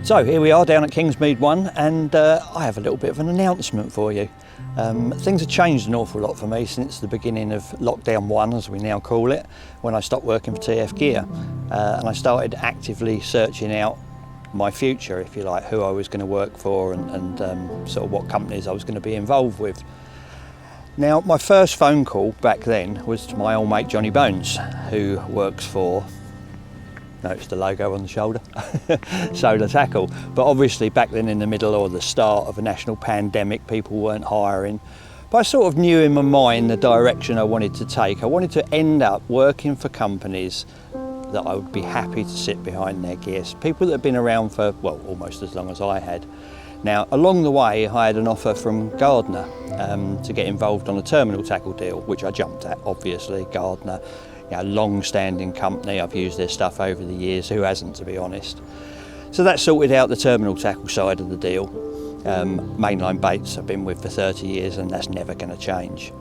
So here we are down at Kingsmead 1 and I have a little bit of an announcement for you. Things have changed an awful lot for me since the beginning of lockdown 1, as we now call it, when I stopped working for TF Gear and I started actively searching out my future, if you like, who I was going to work for and sort of what companies I was going to be involved with. Now, my first phone call back then was to my old mate Johnny Bones, who works for, notice the logo on the shoulder, Solar Tackle. But obviously back then, in the middle or the start of a national pandemic, people weren't hiring. But I sort of knew in my mind the direction I wanted to take. I wanted to end up working for companies that I would be happy to sit behind their gears. People that have been around for, well, almost as long as I had. Now, along the way, I had an offer from Gardner to get involved on a terminal tackle deal, which I jumped at, obviously. Gardner, you know, long-standing company. I've used their stuff over the years. Who hasn't, to be honest? So that sorted out the terminal tackle side of the deal. Mainline baits I've been with for 30 years, and that's never going to change.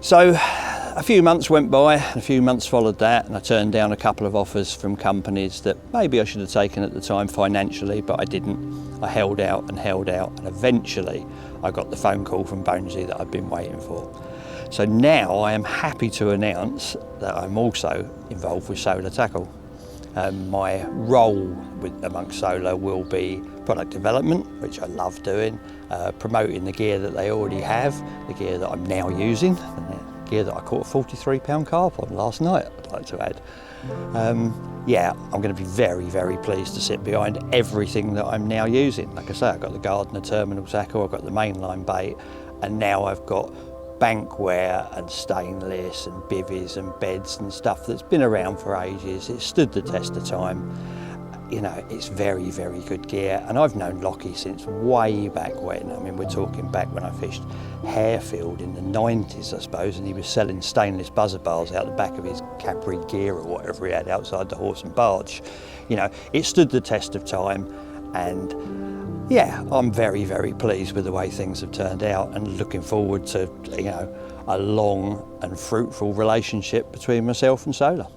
So a few months went by, a few months followed that, and I turned down a couple of offers from companies that maybe I should have taken at the time financially, but I didn't. I held out, and eventually I got the phone call from Bonesy that I'd been waiting for. So now I am happy to announce that I'm also involved with Solar Tackle. My role amongst Solar will be product development, which I love doing, promoting the gear that they already have, the gear that I'm now using, the gear that I caught a £43 carp on last night, I'd like to add. Yeah, I'm going to be very, very pleased to sit behind everything that I'm now using. Like I say, I've got the Gardner terminal tackle, I've got the mainline bait, and now I've got bankware and stainless and bivvies and beds and stuff that's been around for ages. It's stood the test of time. You know, it's very, very good gear, and I've known Lockie since way back when. I mean, we're talking back when I fished Harefield in the 90s, I suppose, and he was selling stainless buzzer bars out the back of his Capri gear or whatever he had outside the horse and barge. You know, it stood the test of time, and yeah, I'm very, very pleased with the way things have turned out, and looking forward to, you know, a long and fruitful relationship between myself and Solar.